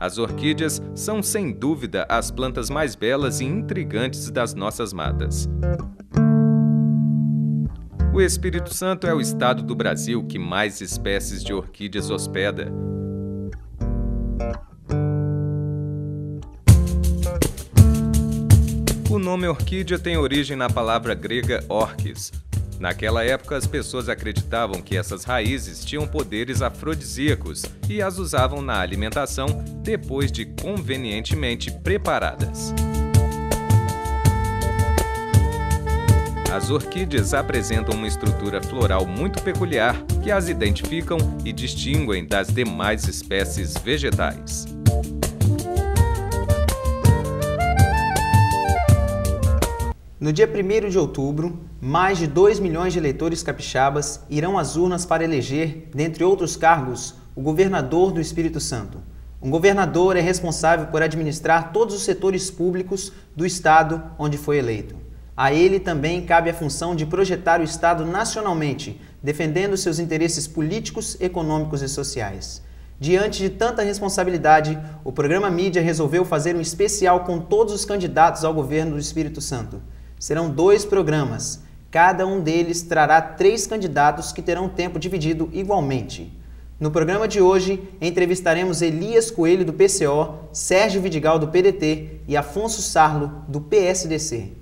As orquídeas são, sem dúvida, as plantas mais belas e intrigantes das nossas matas. O Espírito Santo é o estado do Brasil que mais espécies de orquídeas hospeda. O nome orquídea tem origem na palavra grega orquis. Naquela época, as pessoas acreditavam que essas raízes tinham poderes afrodisíacos e as usavam na alimentação depois de convenientemente preparadas. As orquídeas apresentam uma estrutura floral muito peculiar que as identificam e distinguem das demais espécies vegetais. No dia 1º de outubro, mais de 2 milhões de eleitores capixabas irão às urnas para eleger, dentre outros cargos, o governador do Espírito Santo. Um governador é responsável por administrar todos os setores públicos do estado onde foi eleito. A ele também cabe a função de projetar o estado nacionalmente, defendendo seus interesses políticos, econômicos e sociais. Diante de tanta responsabilidade, o programa Mídia resolveu fazer um especial com todos os candidatos ao governo do Espírito Santo. Serão 2 programas. Cada um deles trará 3 candidatos que terão tempo dividido igualmente. No programa de hoje, entrevistaremos Elias Coelho, do PCO, Sérgio Vidigal, do PDT e Afonso Sarlo, do PSDC.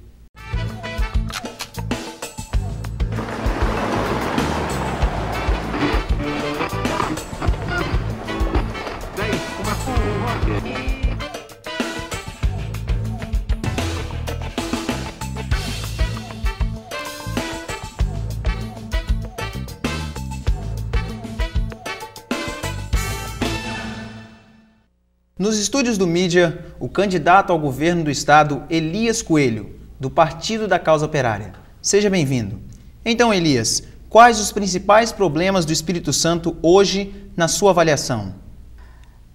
Nos estúdios do Mídia, o candidato ao governo do estado, Elias Coelho, do Partido da Causa Operária. Seja bem-vindo. Então, Elias, quais os principais problemas do Espírito Santo hoje, na sua avaliação?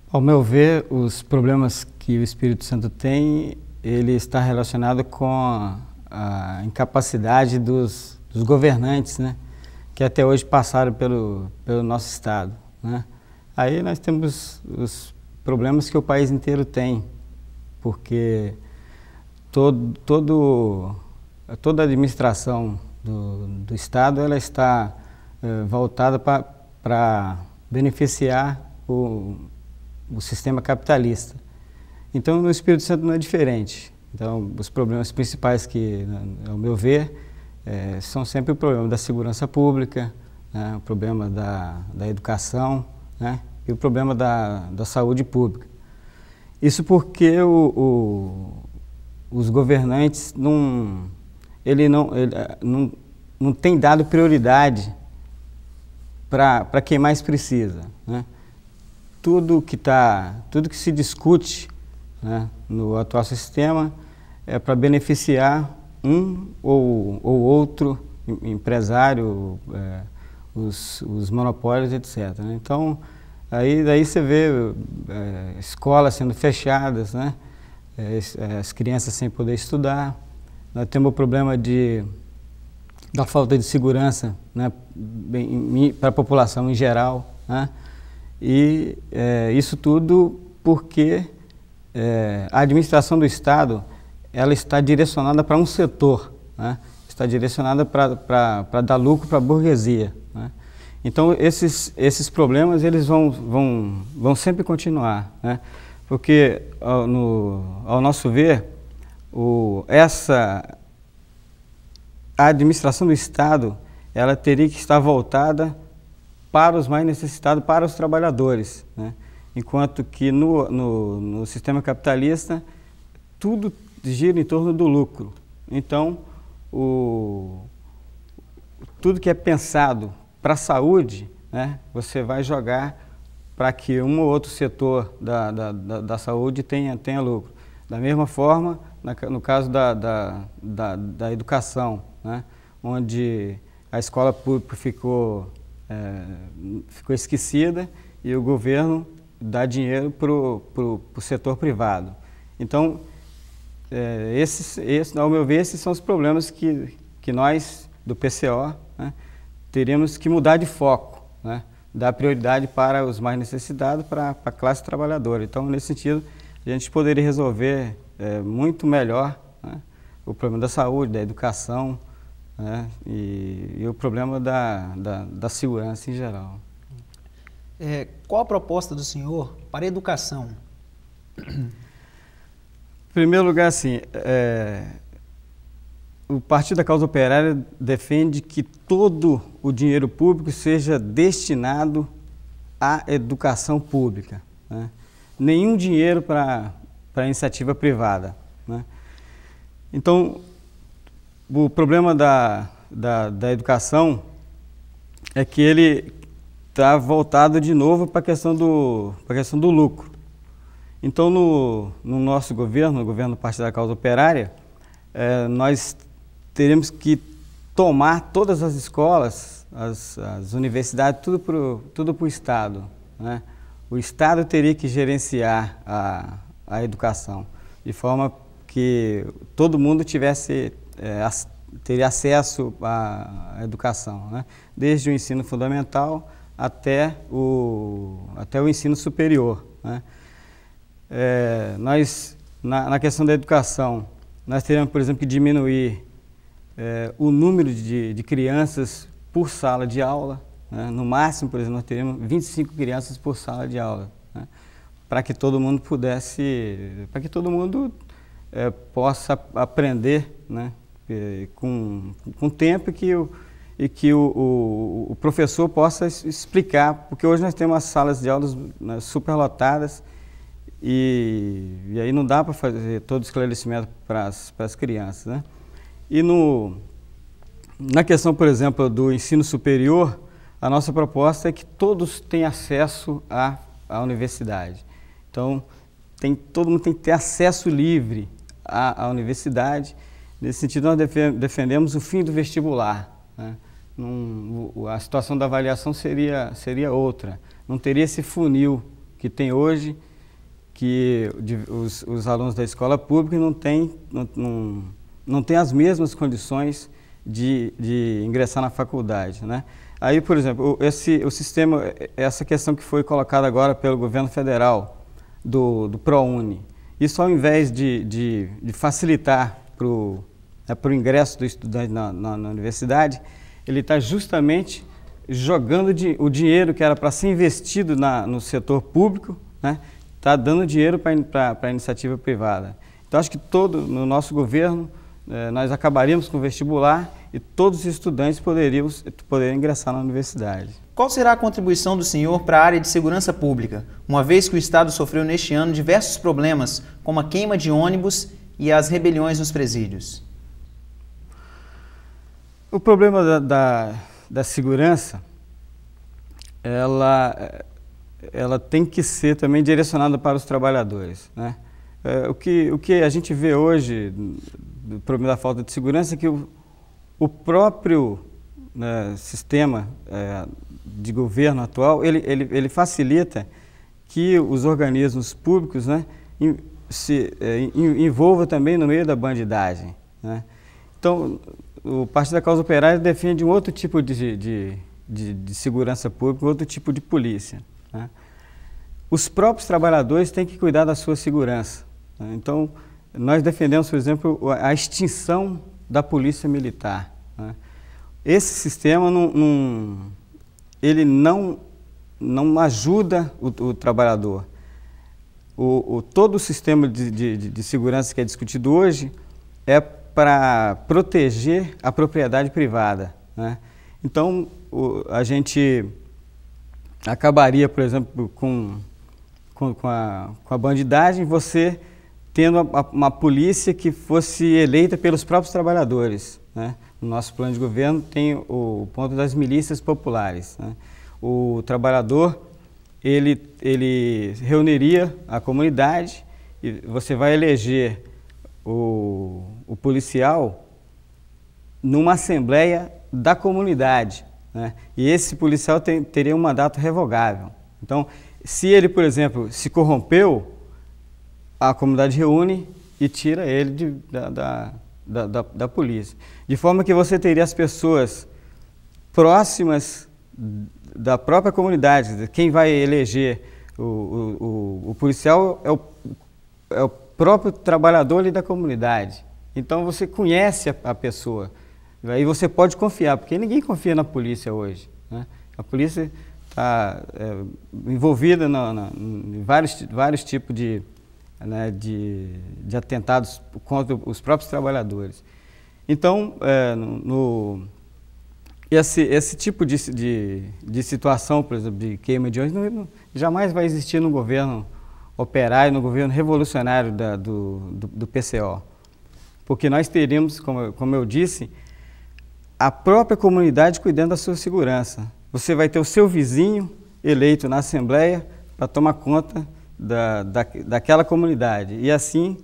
Ao meu ver, os problemas que o Espírito Santo tem, ele está relacionado com a incapacidade dos governantes, né, que até hoje passaram pelo nosso estado, né? Aí nós temos os problemas que o país inteiro tem, porque toda a administração do estado ela está voltada para beneficiar o sistema capitalista. Então, no Espírito Santo não é diferente. Então, os problemas principais que, ao meu ver, são sempre o problema da segurança pública, né, o problema da educação, né, e o problema da saúde pública. Isso porque os governantes não têm dado prioridade para quem mais precisa, né? Tudo que se discute, né, no atual sistema é para beneficiar um ou outro empresário, os monopólios, etc., né? Então, daí você vê escolas sendo fechadas, né? As crianças sem poder estudar. Nós temos o problema da falta de segurança, né, para a população em geral, né? E isso tudo porque a administração do Estado ela está direcionada para um setor, né? Está direcionada para dar lucro para a burguesia, né? Então, esses problemas eles vão sempre continuar, né? Porque, ao nosso ver, a administração do Estado ela teria que estar voltada para os mais necessitados, para os trabalhadores, né? Enquanto que no sistema capitalista tudo gira em torno do lucro. Então, tudo que é pensado para a saúde, né, você vai jogar para que um ou outro setor da saúde tenha lucro. Da mesma forma, no caso da educação, né, onde a escola pública ficou esquecida e o governo dá dinheiro para o setor privado. Então, ao meu ver, esses são os problemas que nós, do PCO, né, teríamos que mudar de foco, né? dar prioridade para os mais necessitados, para a classe trabalhadora. Então, nesse sentido, a gente poderia resolver muito melhor, né, o problema da saúde, da educação, né, e o problema da segurança em geral. Qual a proposta do senhor para a educação? Em primeiro lugar, assim, o Partido da Causa Operária defende que todo o dinheiro público seja destinado à educação pública, né? Nenhum dinheiro para a iniciativa privada, né? Então, o problema da educação é que ele está voltado de novo para a questão do lucro. Então, no nosso governo, no governo do Partido da Causa Operária, nós teremos que tomar todas as escolas, as universidades, tudo para o Estado, né? O Estado teria que gerenciar a educação, de forma que todo mundo teria acesso à educação, né? Desde o ensino fundamental até o ensino superior, né? Na questão da educação, nós teríamos, por exemplo, que diminuir o número de crianças por sala de aula, né? No máximo, por exemplo, nós teríamos 25 crianças por sala de aula, né? Para que todo mundo possa aprender, né? Com tempo e que o professor possa explicar, porque hoje nós temos as salas de aulas, né, superlotadas, e aí não dá para fazer todo o esclarecimento para as crianças, né? E na questão, por exemplo, do ensino superior, a nossa proposta é que todos tenham acesso à universidade. Então, todo mundo tem que ter acesso livre à universidade. Nesse sentido, nós defendemos o fim do vestibular, né? A situação da avaliação seria outra. Não teria esse funil que tem hoje, que os alunos da escola pública não têm as mesmas condições de ingressar na faculdade, né? Aí, por exemplo, o sistema, essa questão que foi colocada agora pelo governo federal, do ProUni, isso ao invés de facilitar para o ingresso do estudante na universidade, ele está justamente jogando o dinheiro que era para ser investido no setor público, né? Está dando dinheiro para a iniciativa privada. Então, acho que no nosso governo, nós acabaríamos com o vestibular e todos os estudantes poderiam ingressar na universidade. Qual será a contribuição do senhor para a área de segurança pública, uma vez que o Estado sofreu neste ano diversos problemas, como a queima de ônibus e as rebeliões nos presídios? O problema da segurança, ela tem que ser também direcionada para os trabalhadores, né? O que a gente vê hoje do problema da falta de segurança é que o próprio, né, sistema de governo atual, ele facilita que os organismos públicos, né, se envolvam também no meio da bandidagem, né? Então, o Partido da Causa Operária defende um outro tipo de segurança pública, outro tipo de polícia, né? Os próprios trabalhadores têm que cuidar da sua segurança, né? Então, nós defendemos, por exemplo, a extinção da polícia militar, né? Esse sistema ele não ajuda o trabalhador. Todo o sistema de segurança que é discutido hoje é para proteger a propriedade privada, né? Então, a gente acabaria, por exemplo, com a bandidagem, você tendo uma polícia que fosse eleita pelos próprios trabalhadores, né? No nosso plano de governo tem o ponto das milícias populares, né? O trabalhador, ele reuniria a comunidade e você vai eleger o policial numa assembleia da comunidade, né? E esse policial teria um mandato revogável. Então, se ele, por exemplo, se corrompeu, a comunidade reúne e tira ele da polícia. De forma que você teria as pessoas próximas da própria comunidade. Quem vai eleger o policial é o próprio trabalhador ali da comunidade. Então você conhece a pessoa, aí você pode confiar, porque ninguém confia na polícia hoje, né? A polícia está envolvida em vários tipos de atentados contra os próprios trabalhadores. Então, esse tipo de situação, por exemplo, de queima de ônibus, jamais vai existir no governo operário, no governo revolucionário do PCO. Porque nós teríamos, como eu disse, a própria comunidade cuidando da sua segurança. Você vai ter o seu vizinho eleito na Assembleia para tomar conta daquela comunidade. E assim,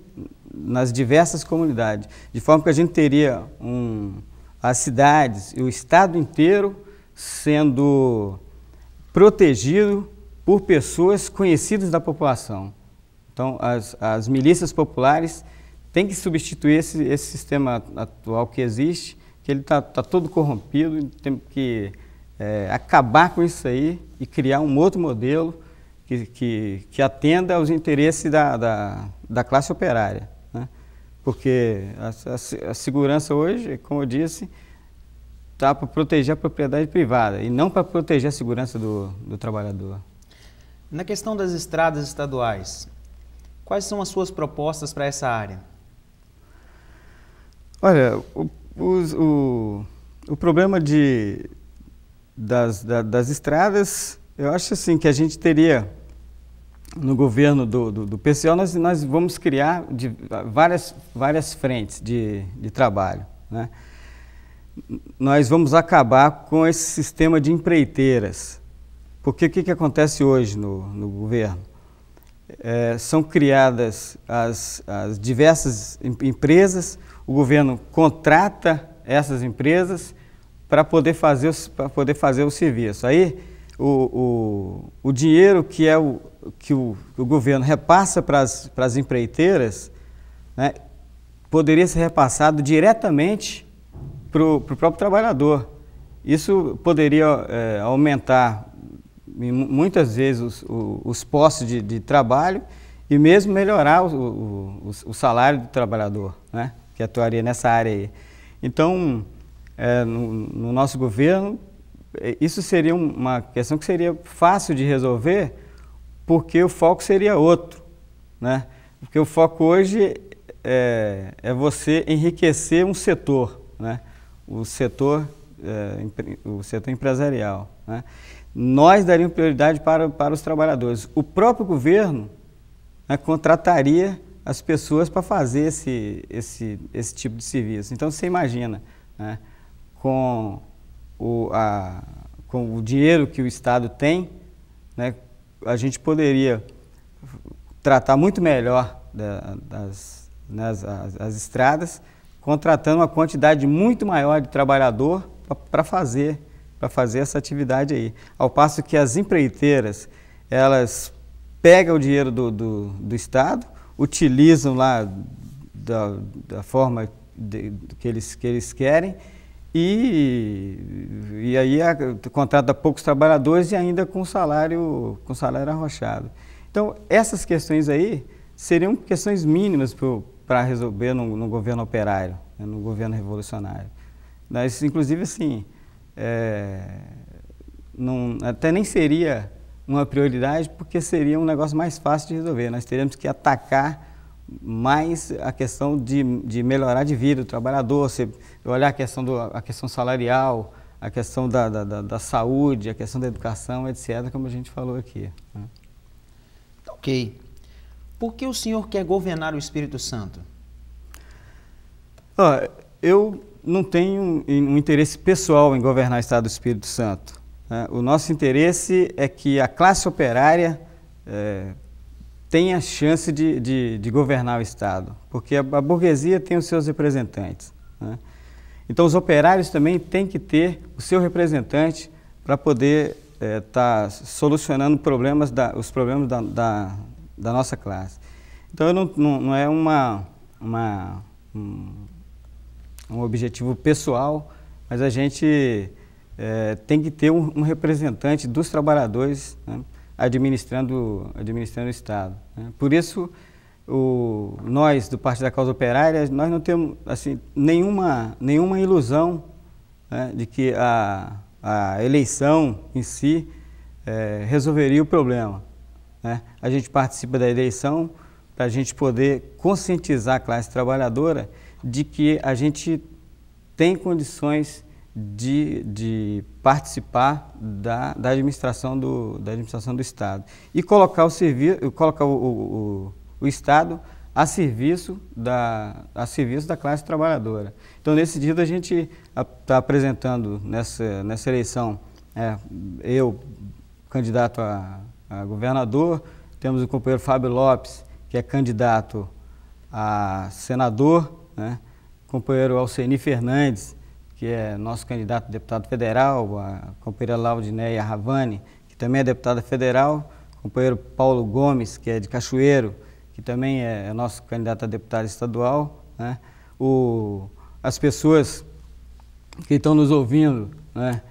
nas diversas comunidades. De forma que a gente teria as cidades e o estado inteiro sendo protegido por pessoas conhecidas da população. Então, as milícias populares têm que substituir esse sistema atual que existe, que ele está todo corrompido, e tem que acabar com isso aí e criar um outro modelo que atenda aos interesses da classe operária, né? Porque a segurança hoje, como eu disse, está para proteger a propriedade privada e não para proteger a segurança do trabalhador. Na questão das estradas estaduais, quais são as suas propostas para essa área? Olha, o problema das estradas, eu acho assim que a gente teria, no governo do PCO, nós vamos criar várias frentes de trabalho, né? Nós vamos acabar com esse sistema de empreiteiras. Porque o que acontece hoje no governo? São criadas as diversas empresas, o governo contrata essas empresas para poder fazer o serviço. Aí o dinheiro que o governo repassa para as empreiteiras, né, poderia ser repassado diretamente para o próprio trabalhador. Isso poderia aumentar muitas vezes os postos de trabalho e mesmo melhorar o salário do trabalhador, né, que atuaria nessa área aí. Então, no nosso governo, isso seria uma questão que seria fácil de resolver, porque o foco seria outro, né? Porque o foco hoje é você enriquecer um setor, né? O setor empresarial, né? Nós daríamos prioridade para os trabalhadores. O próprio governo, né, contrataria as pessoas para fazer esse tipo de serviço. Então, você imagina, né, com o dinheiro que o Estado tem, né, a gente poderia tratar muito melhor as estradas, contratando uma quantidade muito maior de trabalhador para fazer essa atividade aí. Ao passo que as empreiteiras, elas pegam o dinheiro do Estado, utilizam lá da forma que eles querem, e aí contrata poucos trabalhadores e ainda com salário arrochado. Então, essas questões aí seriam questões mínimas para resolver no governo operário, né, no governo revolucionário. Nós, inclusive, assim, até nem seria uma prioridade, porque seria um negócio mais fácil de resolver. Nós teríamos que atacar mais a questão de melhorar de vida do trabalhador, olhar a questão salarial, a questão da saúde, a questão da educação, etc., como a gente falou aqui, né? Ok. Por que o senhor quer governar o Espírito Santo? Eu não tenho um interesse pessoal em governar o Estado do Espírito Santo, né? O nosso interesse é que a classe operária tenha a chance de governar o Estado, porque a burguesia tem os seus representantes, né? Então, os operários também têm que ter o seu representante para poder estar solucionando os problemas da nossa classe. Então, não é um objetivo pessoal, mas a gente tem que ter um representante dos trabalhadores, né, administrando o Estado, né. Por isso, nós, do Partido da Causa Operária, nós não temos assim, nenhuma ilusão, né, de que a eleição em si resolveria o problema, né. A gente participa da eleição para a gente poder conscientizar a classe trabalhadora de que a gente tem condições de participar da administração do Estado e colocar o Estado a serviço da classe trabalhadora. Então, nesse sentido, a gente está apresentando nessa eleição, eu, candidato a governador, temos o companheiro Fábio Lopes, que é candidato a senador, né? O companheiro Alceni Fernandes, que é nosso candidato a deputado federal, a companheira Laudinéia Ravani, que também é deputada federal, o companheiro Paulo Gomes, que é de Cachoeiro, que também é nosso candidato a deputado estadual, né? As pessoas que estão nos ouvindo, né?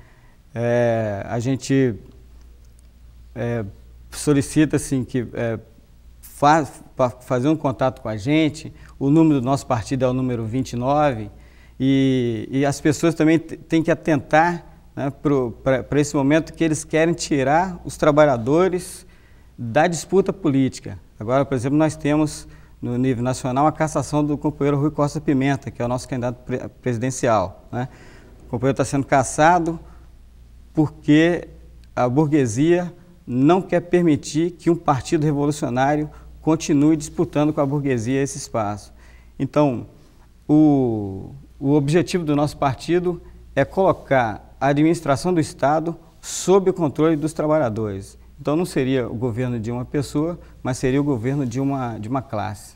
A gente solicita assim, que fazer um contato com a gente. O número do nosso partido é o número 29, e as pessoas também têm que atentar, né, para esse momento que eles querem tirar os trabalhadores da disputa política. Agora, por exemplo, nós temos no nível nacional a cassação do companheiro Rui Costa Pimenta, que é o nosso candidato presidencial, né? O companheiro está sendo cassado porque a burguesia não quer permitir que um partido revolucionário continue disputando com a burguesia esse espaço. Então, o objetivo do nosso partido é colocar a administração do Estado sob o controle dos trabalhadores. Então, não seria o governo de uma pessoa, mas seria o governo de uma classe.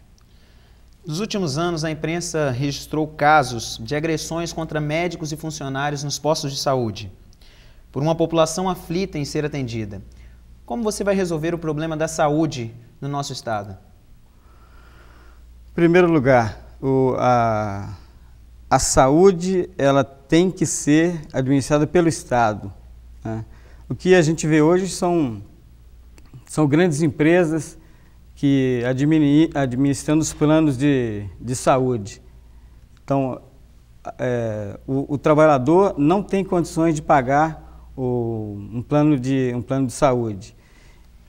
Nos últimos anos, a imprensa registrou casos de agressões contra médicos e funcionários nos postos de saúde, por uma população aflita em ser atendida. Como você vai resolver o problema da saúde no nosso Estado? Em primeiro lugar, a saúde ela tem que ser administrada pelo Estado, né? O que a gente vê hoje são grandes empresas que administrando os planos de saúde. Então, o trabalhador não tem condições de pagar um plano de saúde.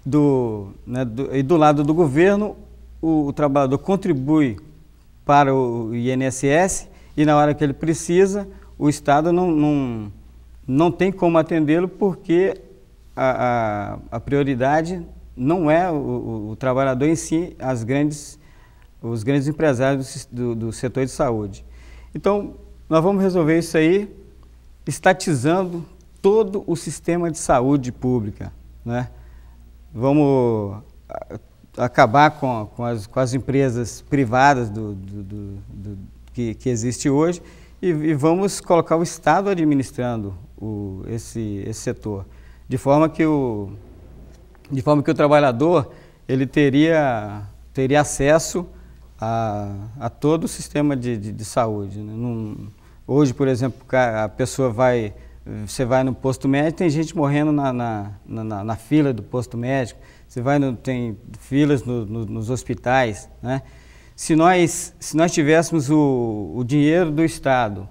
E do lado do governo, o trabalhador contribui para o INSS e na hora que ele precisa, o Estado não tem como atendê-lo porque a prioridade não é o trabalhador em si, os grandes empresários do setor de saúde. Então, nós vamos resolver isso aí estatizando todo o sistema de saúde pública, né? Vamos acabar com as empresas privadas que existe hoje e vamos colocar o Estado administrando esse setor, de forma que o trabalhador ele teria acesso a todo o sistema de saúde, né? Hoje, por exemplo, você vai no posto médico, tem gente morrendo na fila do posto médico, tem filas nos hospitais, né? Se nós tivéssemos o dinheiro do Estado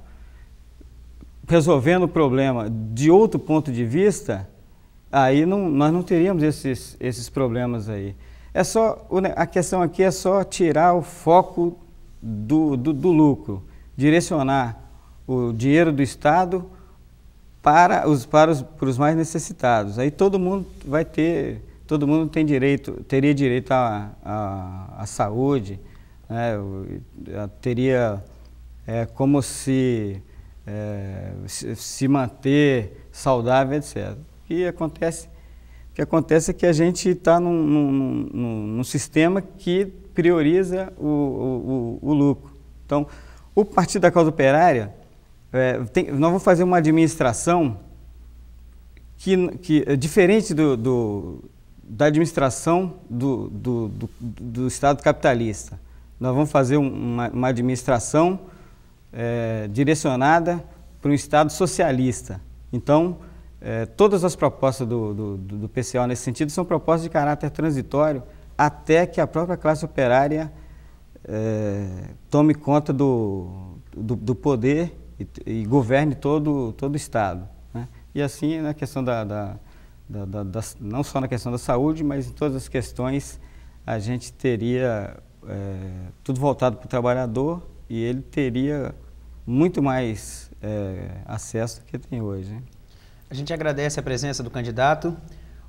resolvendo o problema de outro ponto de vista, aí nós não teríamos esses problemas aí. A questão aqui é só tirar o foco do lucro, direcionar o dinheiro do Estado para os mais necessitados. Aí todo mundo teria direito à saúde, né? Teria como se manter saudável, etc. O que acontece é que a gente está num sistema que prioriza o lucro. Então, o Partido da Causa Operária, nós vamos fazer uma administração que é diferente da administração do Estado capitalista. Nós vamos fazer uma administração direcionada para um Estado socialista, Então, todas as propostas do PCO nesse sentido são propostas de caráter transitório até que a própria classe operária tome conta do poder e governe todo o Estado, né? E assim, na questão não só na questão da saúde, mas em todas as questões, a gente teria tudo voltado para o trabalhador e ele teria muito mais acesso do que tem hoje, né? A gente agradece a presença do candidato.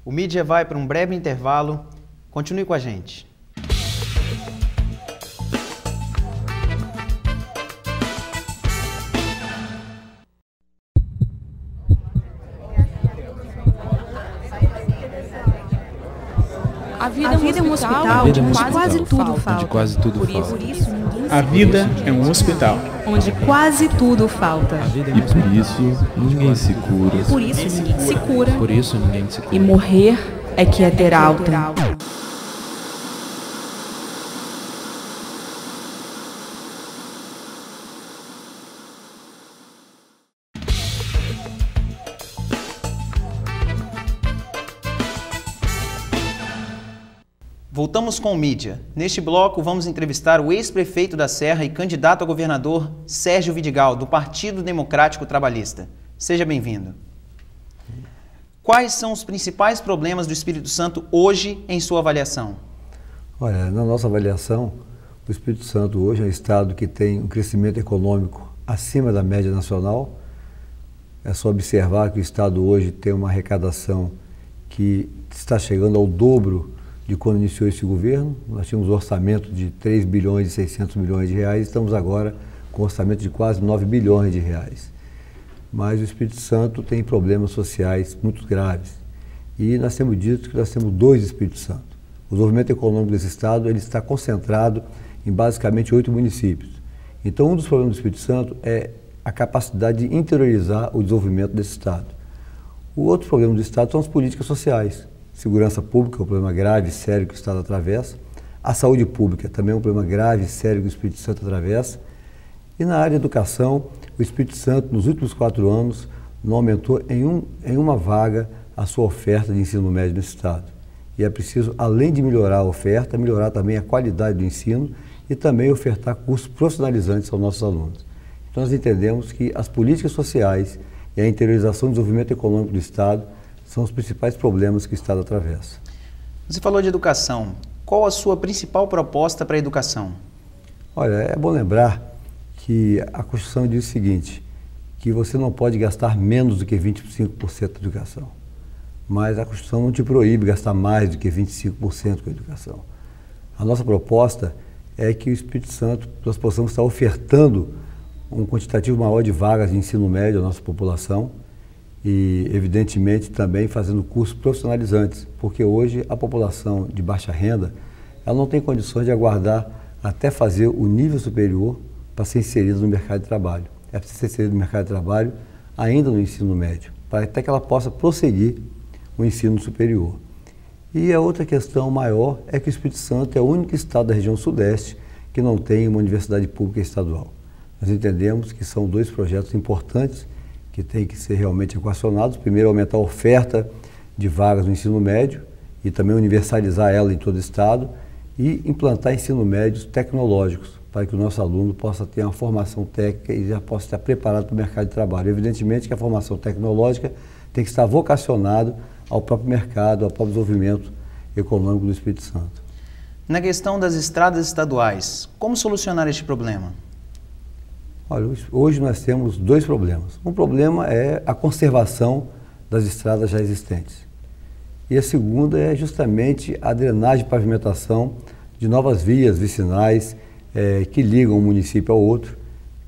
O Mídia vai para um breve intervalo. Continue com a gente. A vida é um hospital onde quase tudo falta. A vida é um hospital Onde quase tudo falta. E por isso ninguém se cura. Por isso ninguém se cura. Por isso ninguém se cura. E morrer é que é ter alta. Voltamos com o Mídia. Neste bloco, vamos entrevistar o ex-prefeito da Serra e candidato a governador, Sérgio Vidigal, do Partido Democrático Trabalhista. Seja bem-vindo. Quais são os principais problemas do Espírito Santo hoje, em sua avaliação? Olha, na nossa avaliação, o Espírito Santo hoje é um estado que tem um crescimento econômico acima da média nacional. É só observar que o estado hoje tem uma arrecadação que está chegando ao dobro de quando iniciou esse governo. Nós tínhamos um orçamento de 3 bilhões e 600 milhões de reais, estamos agora com um orçamento de quase 9 bilhões de reais. Mas o Espírito Santo tem problemas sociais muito graves. E nós temos dito que nós temos 2 Espíritos Santo. O desenvolvimento econômico desse estado ele está concentrado em basicamente 8 municípios. Então, um dos problemas do Espírito Santo é a capacidade de interiorizar o desenvolvimento desse estado. O outro problema do estado são as políticas sociais. Segurança pública é um problema grave e sério que o Estado atravessa. A saúde pública também é um problema grave e sério que o Espírito Santo atravessa. E na área de educação, o Espírito Santo, nos últimos 4 anos, não aumentou em uma vaga a sua oferta de ensino médio no Estado. E é preciso, além de melhorar a oferta, melhorar também a qualidade do ensino e também ofertar cursos profissionalizantes aos nossos alunos. Então nós entendemos que as políticas sociais e a interiorização do desenvolvimento econômico do Estado são os principais problemas que o Estado atravessa. Você falou de educação. Qual a sua principal proposta para a educação? Olha, é bom lembrar que a Constituição diz o seguinte, que você não pode gastar menos do que 25% da educação. Mas a Constituição não te proíbe gastar mais do que 25% com a educação. A nossa proposta é que o Espírito Santo, nós possamos estar ofertando um quantitativo maior de vagas de ensino médio à nossa população, e, evidentemente, também fazendo cursos profissionalizantes, porque hoje a população de baixa renda ela não tem condições de aguardar até fazer o nível superior para ser inserida no mercado de trabalho. É preciso ser inserida no mercado de trabalho ainda no ensino médio, para até que ela possa prosseguir o ensino superior. E a outra questão maior é que o Espírito Santo é o único estado da região sudeste que não tem uma universidade pública estadual. Nós entendemos que são 2 projetos importantes que têm que ser realmente equacionados. Primeiro, aumentar a oferta de vagas no ensino médio e também universalizar ela em todo o estado e implantar ensino médios tecnológicos para que o nosso aluno possa ter uma formação técnica e já possa estar preparado para o mercado de trabalho. Evidentemente que a formação tecnológica tem que estar vocacionada ao próprio mercado, ao próprio desenvolvimento econômico do Espírito Santo. Na questão das estradas estaduais, como solucionar este problema? Olha, hoje nós temos 2 problemas. Um problema é a conservação das estradas já existentes. E a segunda é justamente a drenagem e pavimentação de novas vias vicinais que ligam um município ao outro,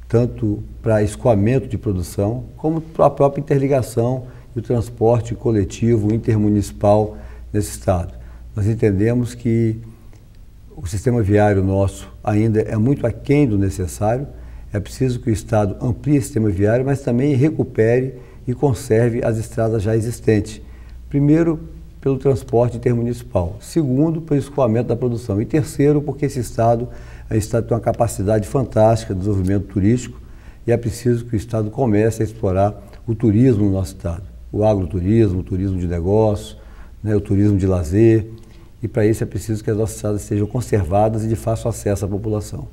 tanto para escoamento de produção, como para a própria interligação e o transporte coletivo intermunicipal nesse estado. Nós entendemos que o sistema viário nosso ainda é muito aquém do necessário. É preciso que o Estado amplie o sistema viário, mas também recupere e conserve as estradas já existentes. Primeiro, pelo transporte intermunicipal. Segundo, pelo escoamento da produção. E terceiro, porque esse Estado é um Estado que tem uma capacidade fantástica de desenvolvimento turístico e é preciso que o Estado comece a explorar o turismo no nosso estado, o agroturismo, o turismo de negócios, né, o turismo de lazer, e para isso é preciso que as nossas estradas sejam conservadas e de fácil acesso à população.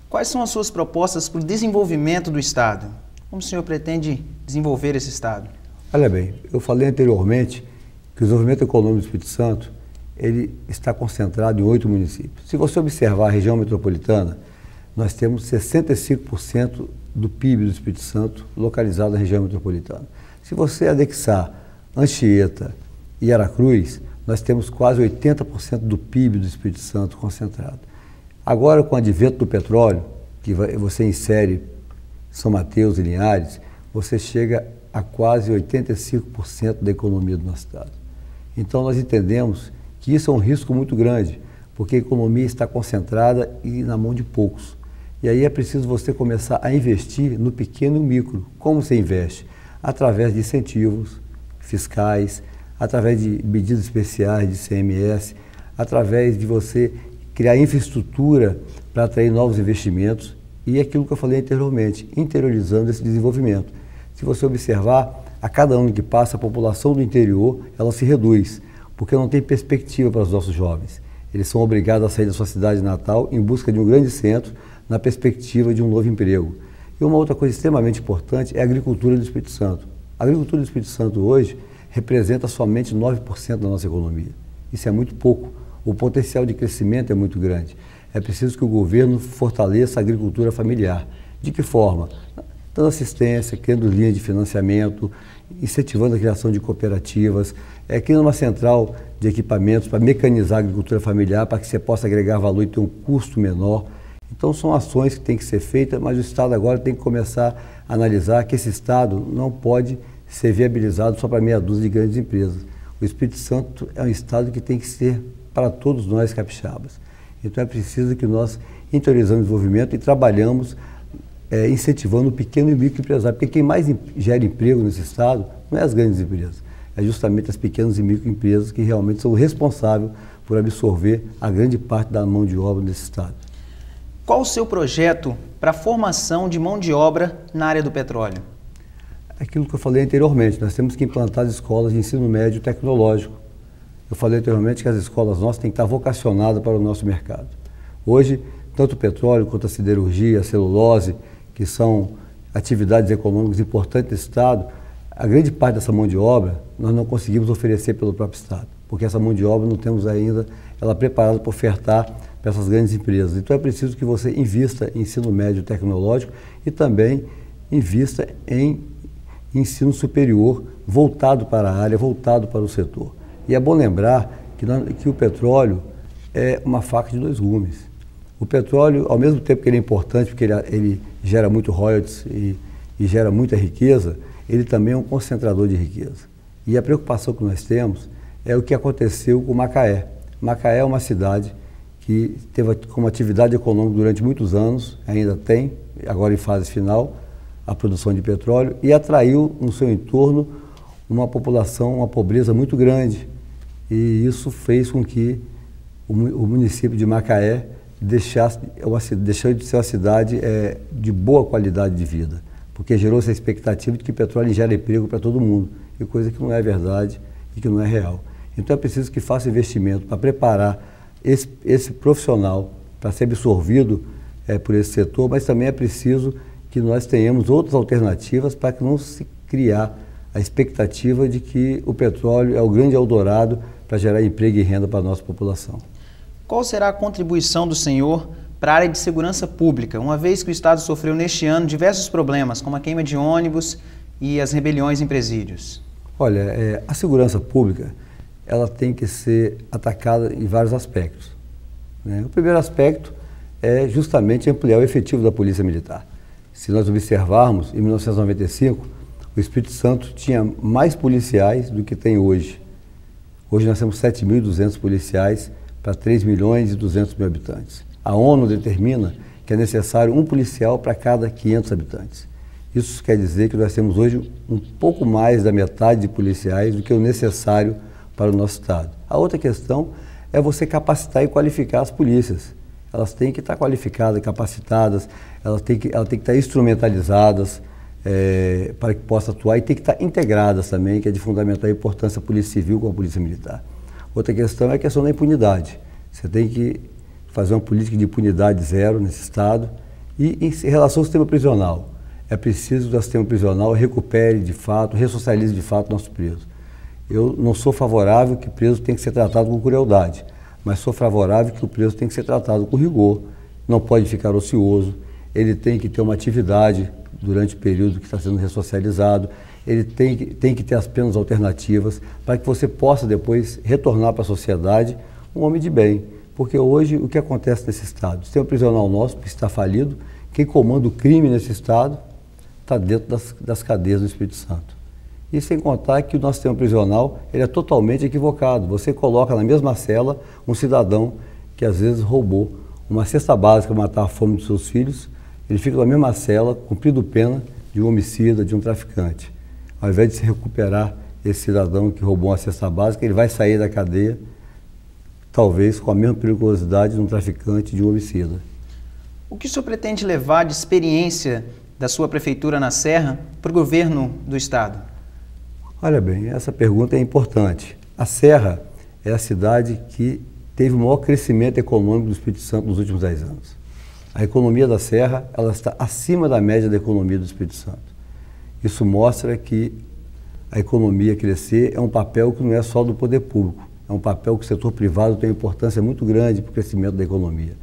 Quais são as suas propostas para o desenvolvimento do estado? Como o senhor pretende desenvolver esse estado? Olha bem, eu falei anteriormente que o desenvolvimento econômico do Espírito Santo ele está concentrado em 8 municípios. Se você observar a região metropolitana, nós temos 65% do PIB do Espírito Santo localizado na região metropolitana. Se você anexar Anchieta e Aracruz, nós temos quase 80% do PIB do Espírito Santo concentrado. Agora, com o advento do petróleo, que você insere São Mateus e Linhares, você chega a quase 85% da economia do nosso estado. Então, nós entendemos que isso é um risco muito grande, porque a economia está concentrada e na mão de poucos. E aí é preciso você começar a investir no pequeno e no micro. Como você investe? Através de incentivos fiscais, através de medidas especiais de ICMS, através de você criar infraestrutura para atrair novos investimentos e aquilo que eu falei anteriormente, interiorizando esse desenvolvimento. Se você observar, a cada ano que passa, a população do interior ela se reduz, porque não tem perspectiva para os nossos jovens. Eles são obrigados a sair da sua cidade natal em busca de um grande centro, na perspectiva de um novo emprego. E uma outra coisa extremamente importante é a agricultura do Espírito Santo. A agricultura do Espírito Santo hoje representa somente 9% da nossa economia. Isso é muito pouco. O potencial de crescimento é muito grande. É preciso que o governo fortaleça a agricultura familiar. De que forma? Dando assistência, criando linhas de financiamento, incentivando a criação de cooperativas, criando uma central de equipamentos para mecanizar a agricultura familiar, para que você possa agregar valor e ter um custo menor. Então são ações que têm que ser feitas, mas o Estado agora tem que começar a analisar que esse Estado não pode ser viabilizado só para meia dúzia de grandes empresas. O Espírito Santo é um Estado que tem que ser para todos nós capixabas. Então é preciso que nós interiorizamos o desenvolvimento e trabalhamos incentivando o pequeno e microempresário, porque quem mais gera emprego nesse Estado não é as grandes empresas, é justamente as pequenas e microempresas que realmente são responsáveis por absorver a grande parte da mão de obra desse Estado. Qual o seu projeto para a formação de mão de obra na área do petróleo? Aquilo que eu falei anteriormente, nós temos que implantar as escolas de ensino médio tecnológico. Eu falei anteriormente que as escolas nossas têm que estar vocacionadas para o nosso mercado. Hoje, tanto o petróleo quanto a siderurgia, a celulose, que são atividades econômicas importantes do Estado, a grande parte dessa mão de obra nós não conseguimos oferecer pelo próprio Estado, porque essa mão de obra não temos ainda ela preparada para ofertar para essas grandes empresas. Então é preciso que você invista em ensino médio tecnológico e também invista em ensino superior voltado para a área, voltado para o setor. E é bom lembrar que o petróleo é uma faca de dois gumes. O petróleo, ao mesmo tempo que ele é importante, porque ele gera muito royalties e gera muita riqueza, ele também é um concentrador de riqueza. E a preocupação que nós temos é o que aconteceu com Macaé. Macaé é uma cidade que teve como atividade econômica durante muitos anos, ainda tem, agora em fase final, a produção de petróleo, e atraiu no seu entorno uma população, uma pobreza muito grande. E isso fez com que o município de Macaé deixou de ser uma cidade de boa qualidade de vida, porque gerou essa expectativa de que petróleo gera emprego para todo mundo, e coisa que não é verdade e que não é real. Então é preciso que faça investimento para preparar esse profissional para ser absorvido por esse setor, mas também é preciso que nós tenhamos outras alternativas para que não se criar a expectativa de que o petróleo é o grande eldorado para gerar emprego e renda para a nossa população. Qual será a contribuição do senhor para a área de segurança pública, uma vez que o Estado sofreu neste ano diversos problemas, como a queima de ônibus e as rebeliões em presídios? Olha, a segurança pública ela tem que ser atacada em vários aspectos, né? O primeiro aspecto é justamente ampliar o efetivo da Polícia Militar. Se nós observarmos, em 1995, o Espírito Santo tinha mais policiais do que tem hoje. Hoje nós temos 7.200 policiais para 3.200.000 habitantes. A ONU determina que é necessário um policial para cada 500 habitantes. Isso quer dizer que nós temos hoje um pouco mais da metade de policiais do que o necessário para o nosso Estado. A outra questão é você capacitar e qualificar as polícias. Elas têm que estar qualificadas, capacitadas, elas têm que estar instrumentalizadas. para que possa atuar, e tem que estar integradas também, que é de fundamental importância a Polícia Civil com a Polícia Militar. Outra questão é a questão da impunidade. Você tem que fazer uma política de impunidade zero nesse Estado. E em relação ao sistema prisional, é preciso que o sistema prisional recupere de fato, ressocialize de fato nossos presos. Eu não sou favorável que o preso tenha que ser tratado com crueldade, mas sou favorável que o preso tenha que ser tratado com rigor, não pode ficar ocioso, ele tem que ter uma atividade durante o período que está sendo ressocializado, ele tem que ter as penas alternativas para que você possa depois retornar para a sociedade um homem de bem. Porque hoje o que acontece nesse Estado? O sistema prisional nosso está falido, quem comanda o crime nesse Estado está dentro das cadeias do Espírito Santo. E sem contar que o nosso sistema prisional ele é totalmente equivocado. Você coloca na mesma cela um cidadão que às vezes roubou uma cesta básica para matar a fome dos seus filhos, ele fica na mesma cela, cumprindo pena de um homicida, de um traficante. Ao invés de se recuperar esse cidadão que roubou uma cesta básica, ele vai sair da cadeia, talvez com a mesma periculosidade de um traficante, de um homicida. O que o senhor pretende levar de experiência da sua prefeitura na Serra para o governo do Estado? Olha bem, essa pergunta é importante. A Serra é a cidade que teve o maior crescimento econômico do Espírito Santo nos últimos 10 anos. A economia da Serra ela está acima da média da economia do Espírito Santo. Isso mostra que a economia crescer é um papel que não é só do poder público, é um papel que o setor privado tem uma importância muito grande para o crescimento da economia.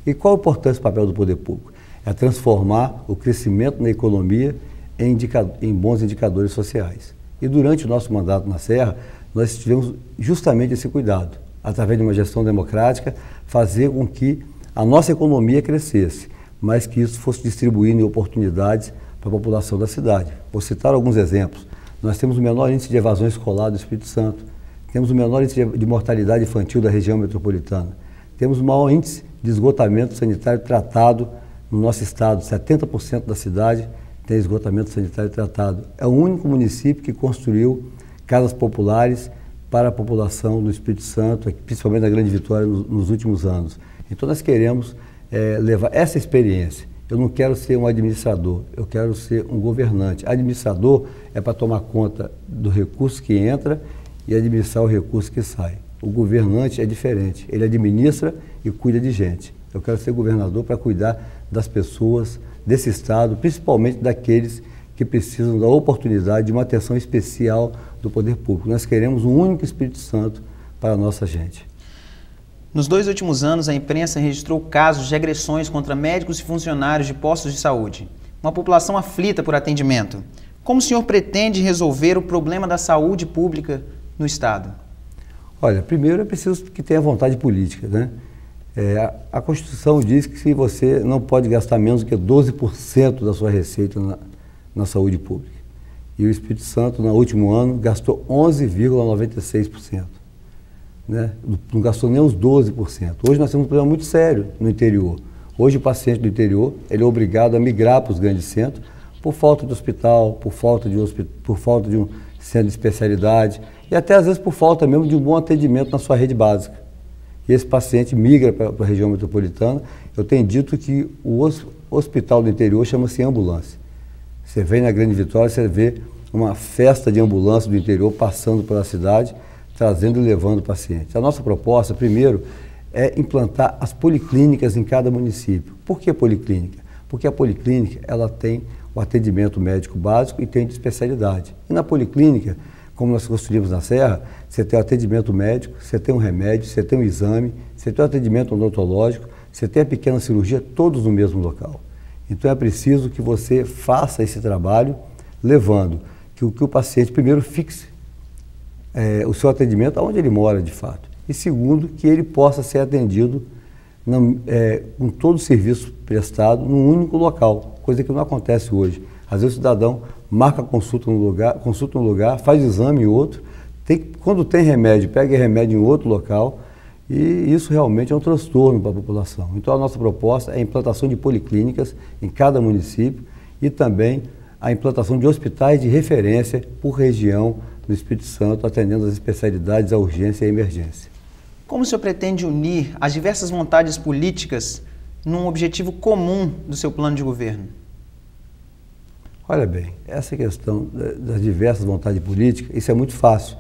E qual a importância do papel do poder público? É transformar o crescimento na economia em bons indicadores sociais. E durante o nosso mandato na Serra, nós tivemos justamente esse cuidado, através de uma gestão democrática, fazer com que a nossa economia crescesse, mas que isso fosse distribuindo oportunidades para a população da cidade. Vou citar alguns exemplos. Nós temos o menor índice de evasão escolar do Espírito Santo, temos o menor índice de mortalidade infantil da região metropolitana, temos o maior índice de esgotamento sanitário tratado no nosso estado, 70% da cidade tem esgotamento sanitário tratado. É o único município que construiu casas populares para a população do Espírito Santo, principalmente na Grande Vitória, nos últimos anos. Então nós queremos levar essa experiência. Eu não quero ser um administrador, eu quero ser um governante. Administrador é para tomar conta do recurso que entra e administrar o recurso que sai. O governante é diferente, ele administra e cuida de gente. Eu quero ser governador para cuidar das pessoas desse estado, principalmente daqueles que precisam da oportunidade de uma atenção especial do poder público. Nós queremos um único Espírito Santo para a nossa gente. Nos 2 últimos anos, a imprensa registrou casos de agressões contra médicos e funcionários de postos de saúde. Uma população aflita por atendimento. Como o senhor pretende resolver o problema da saúde pública no Estado? Olha, primeiro é preciso que tenha vontade política, né? A Constituição diz que você não pode gastar menos do que 12% da sua receita na saúde pública. E o Espírito Santo, no último ano, gastou 11,96%. Né? Não gastou nem os 12%. Hoje nós temos um problema muito sério no interior. Hoje o paciente do interior ele é obrigado a migrar para os grandes centros por falta de hospital, por falta de um centro de especialidade e até às vezes por falta mesmo de um bom atendimento na sua rede básica. E esse paciente migra para a região metropolitana. Eu tenho dito que o hospital do interior chama-se ambulância. Você vem na Grande Vitória, você vê uma festa de ambulância do interior passando pela cidade, trazendo e levando pacientes. A nossa proposta, primeiro, é implantar as policlínicas em cada município. Por que policlínica? Porque a policlínica ela tem o atendimento médico básico e tem de especialidade. E na policlínica, como nós construímos na Serra, você tem o atendimento médico, você tem um remédio, você tem um exame, você tem o atendimento odontológico, você tem a pequena cirurgia, todos no mesmo local. Então é preciso que você faça esse trabalho, levando que o paciente primeiro fixe o seu atendimento aonde ele mora de fato. E segundo, que ele possa ser atendido com todo o serviço prestado num único local, coisa que não acontece hoje. Às vezes o cidadão marca a consulta num lugar, faz exame em outro, quando tem remédio, pega remédio em outro local, e isso realmente é um transtorno para a população. Então a nossa proposta é a implantação de policlínicas em cada município e também a implantação de hospitais de referência por região do Espírito Santo, atendendo às especialidades, à urgência e à emergência. Como o senhor pretende unir as diversas vontades políticas num objetivo comum do seu plano de governo? Olha bem, essa questão das diversas vontades políticas, isso é muito fácil.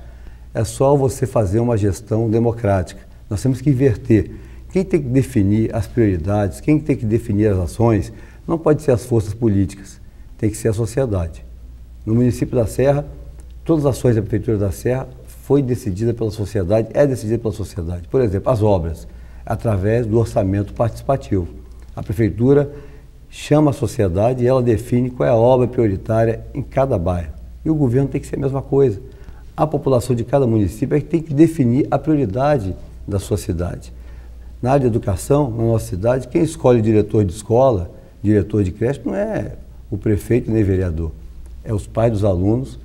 É só você fazer uma gestão democrática. Nós temos que inverter. Quem tem que definir as prioridades, quem tem que definir as ações, não pode ser as forças políticas, tem que ser a sociedade. No município da Serra, todas as ações da Prefeitura da Serra foi decidida pela sociedade, é decidida pela sociedade. Por exemplo, as obras, através do orçamento participativo. A Prefeitura chama a sociedade e ela define qual é a obra prioritária em cada bairro. E o governo tem que ser a mesma coisa. A população de cada município é que tem que definir a prioridade da sua cidade. Na área de educação, na nossa cidade, quem escolhe diretor de escola, diretor de creche, não é o prefeito nem o vereador. É os pais dos alunos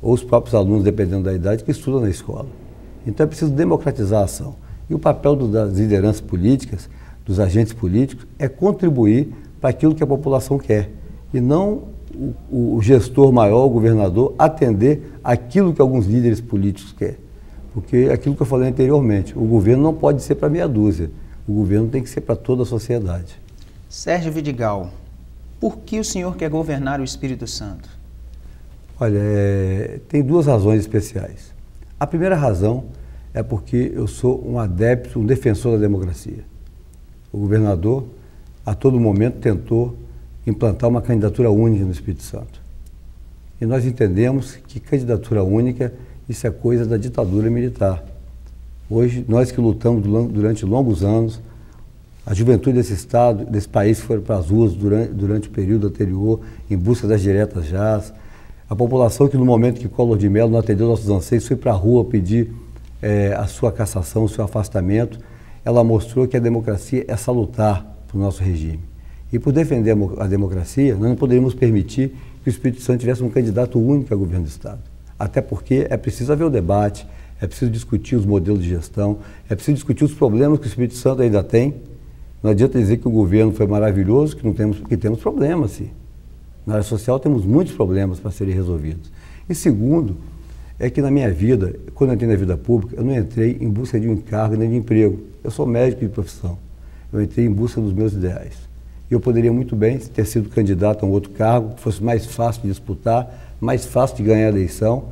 ou os próprios alunos, dependendo da idade, que estudam na escola. Então é preciso democratizar a ação. E o papel das lideranças políticas, dos agentes políticos, é contribuir para aquilo que a população quer. E não o gestor maior, o governador, atender aquilo que alguns líderes políticos querem. Porque é aquilo que eu falei anteriormente, o governo não pode ser para meia dúzia, o governo tem que ser para toda a sociedade. Sérgio Vidigal, por que o senhor quer governar o Espírito Santo? Olha, tem duas razões especiais. A primeira razão é porque eu sou um adepto, um defensor da democracia. O governador, a todo momento, tentou implantar uma candidatura única no Espírito Santo. E nós entendemos que candidatura única, isso é coisa da ditadura militar. Hoje, nós que lutamos durante longos anos, a juventude desse estado, desse país, foram para as ruas durante o período anterior, em busca das diretas já. A população que no momento que Collor de Mello não atendeu nossos anseios, foi para a rua pedir a sua cassação, o seu afastamento, ela mostrou que a democracia é salutar para o nosso regime. E por defender a democracia, nós não poderíamos permitir que o Espírito Santo tivesse um candidato único ao governo do estado. Até porque é preciso haver o debate, é preciso discutir os modelos de gestão, é preciso discutir os problemas que o Espírito Santo ainda tem. Não adianta dizer que o governo foi maravilhoso, que temos problemas, sim. Na área social temos muitos problemas para serem resolvidos. E segundo, é que na minha vida, quando eu entrei na vida pública, eu não entrei em busca de um encargo nem de emprego. Eu sou médico de profissão. Eu entrei em busca dos meus ideais. E eu poderia muito bem ter sido candidato a um outro cargo, que fosse mais fácil de disputar, mais fácil de ganhar a eleição,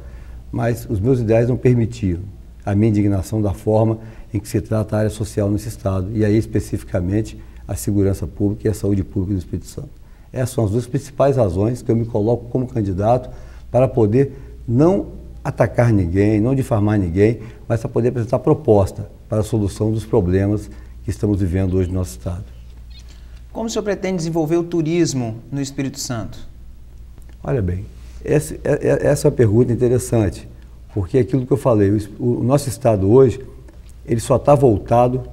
mas os meus ideais não permitiam a minha indignação da forma em que se trata a área social nesse estado, e aí especificamente a segurança pública e a saúde pública do Espírito Santo. Essas são as duas principais razões que eu me coloco como candidato para poder não atacar ninguém, não difamar ninguém, mas para poder apresentar proposta para a solução dos problemas que estamos vivendo hoje no nosso estado. Como o senhor pretende desenvolver o turismo no Espírito Santo? Olha bem, essa é uma pergunta interessante, porque é aquilo que eu falei, o nosso estado hoje, ele só está voltado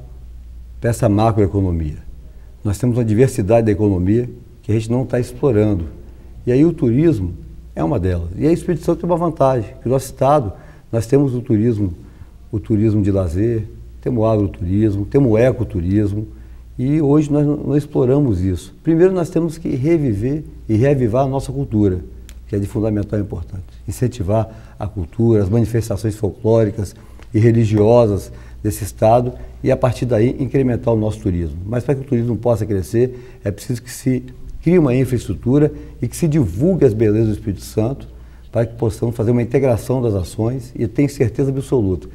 para essa macroeconomia. Nós temos uma diversidade da economia que a gente não está explorando. E aí o turismo é uma delas. E aí o Espírito Santo tem uma vantagem, que o nosso estado, nós temos o turismo de lazer, temos o agroturismo, temos o ecoturismo, e hoje nós não exploramos isso. Primeiro nós temos que reviver e reavivar a nossa cultura, que é de fundamental importância. Incentivar a cultura, as manifestações folclóricas e religiosas desse estado e a partir daí incrementar o nosso turismo. Mas para que o turismo possa crescer, é preciso que se crie uma infraestrutura e que se divulgue as belezas do Espírito Santo para que possamos fazer uma integração das ações, e eu tenho certeza absoluta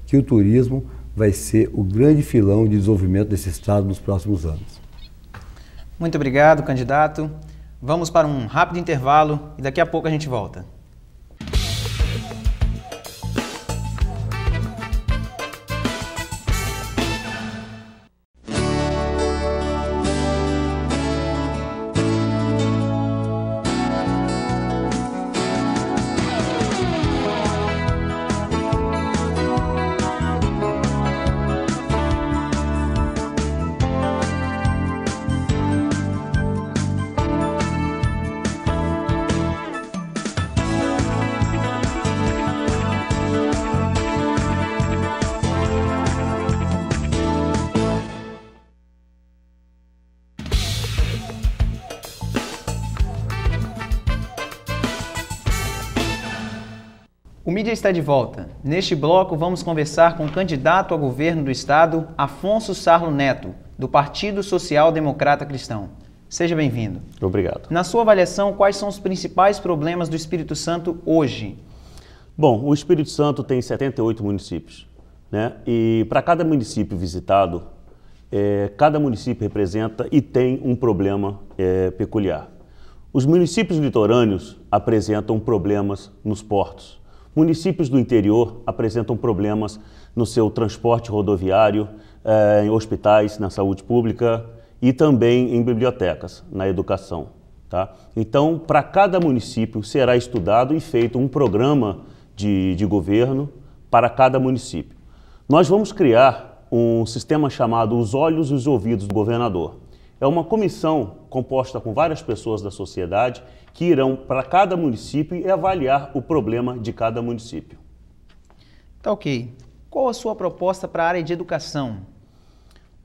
que o turismo vai ser o grande filão de desenvolvimento desse estado nos próximos anos. Muito obrigado, candidato. Vamos para um rápido intervalo e daqui a pouco a gente volta. O Mídia está de volta. Neste bloco, vamos conversar com o candidato a governo do estado, Afonso Sarlo Neto, do Partido Social Democrata Cristão. Seja bem-vindo. Obrigado. Na sua avaliação, quais são os principais problemas do Espírito Santo hoje? Bom, o Espírito Santo tem 78 municípios, né? E para cada município visitado, cada município representa e tem um problema peculiar. Os municípios litorâneos apresentam problemas nos portos. Municípios do interior apresentam problemas no seu transporte rodoviário, em hospitais, na saúde pública e também em bibliotecas, na educação. Tá? Então, para cada município será estudado e feito um programa de governo para cada município. Nós vamos criar um sistema chamado Os Olhos e os Ouvidos do Governador. É uma comissão composta com várias pessoas da sociedade que irão para cada município e avaliar o problema de cada município. Tá ok. Qual a sua proposta para a área de educação?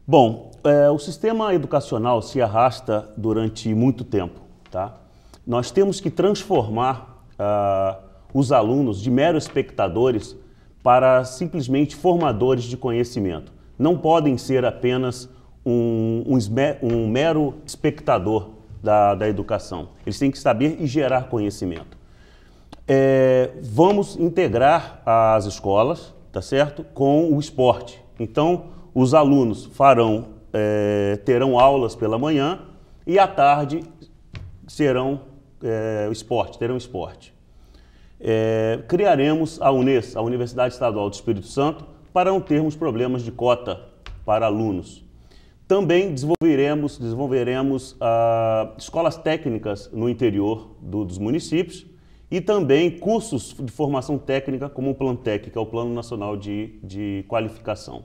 Bom, o sistema educacional se arrasta durante muito tempo. Tá? Nós temos que transformar os alunos de meros espectadores para simplesmente formadores de conhecimento. Não podem ser apenas um mero espectador da educação. Eles têm que saber e gerar conhecimento. Vamos integrar as escolas, tá certo? Com o esporte. Então, os alunos terão aulas pela manhã e à tarde terão esporte. Criaremos a UNES, a Universidade Estadual do Espírito Santo, para não termos problemas de cota para alunos. Também desenvolveremos escolas técnicas no interior dos municípios e também cursos de formação técnica como o Plantec, que é o Plano Nacional de Qualificação.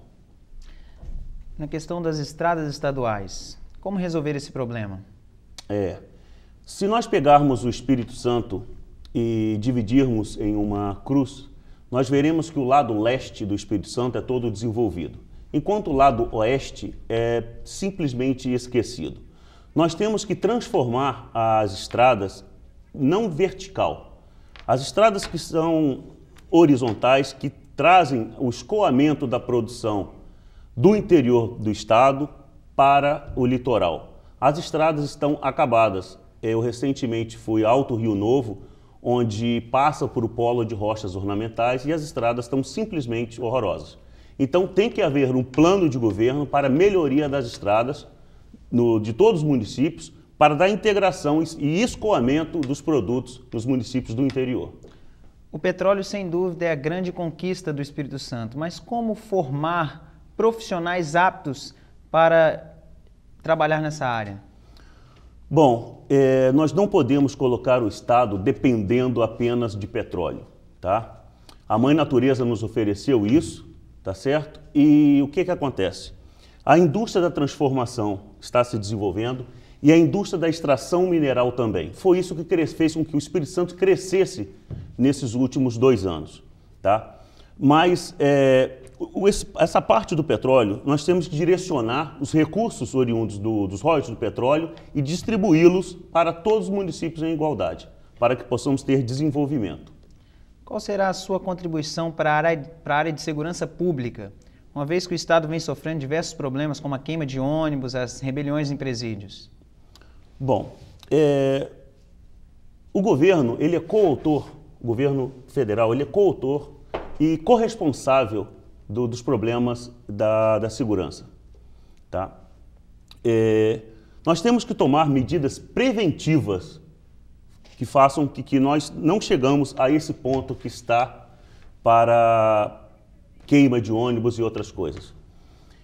Na questão das estradas estaduais, como resolver esse problema? Se nós pegarmos o Espírito Santo e dividirmos em uma cruz, nós veremos que o lado leste do Espírito Santo é todo desenvolvido, enquanto o lado oeste é simplesmente esquecido. Nós temos que transformar as estradas não vertical, as estradas que são horizontais, que trazem o escoamento da produção do interior do estado para o litoral. As estradas estão acabadas. Eu recentemente fui a Alto Rio Novo, onde passa por o polo de rochas ornamentais e as estradas estão simplesmente horrorosas. Então tem que haver um plano de governo para melhoria das estradas de todos os municípios, para dar integração e escoamento dos produtos nos municípios do interior. O petróleo, sem dúvida, é a grande conquista do Espírito Santo, mas como formar profissionais aptos para trabalhar nessa área? Bom, nós não podemos colocar o Estado dependendo apenas de petróleo, tá? A Mãe Natureza nos ofereceu isso, tá certo? E o que acontece? A indústria da transformação está se desenvolvendo e a indústria da extração mineral também. Foi isso que fez com que o Espírito Santo crescesse nesses últimos 2 anos, tá? Mas essa parte do petróleo, nós temos que direcionar os recursos oriundos dos royalties do petróleo e distribuí-los para todos os municípios em igualdade, para que possamos ter desenvolvimento. Qual será a sua contribuição para a área de segurança pública, uma vez que o Estado vem sofrendo diversos problemas, como a queima de ônibus, as rebeliões em presídios? Bom, o governo, ele é coautor, o governo federal, ele é coautor e corresponsável dos problemas da segurança. Tá? Nós temos que tomar medidas preventivas que façam que nós não chegamos a esse ponto que está para queima de ônibus e outras coisas.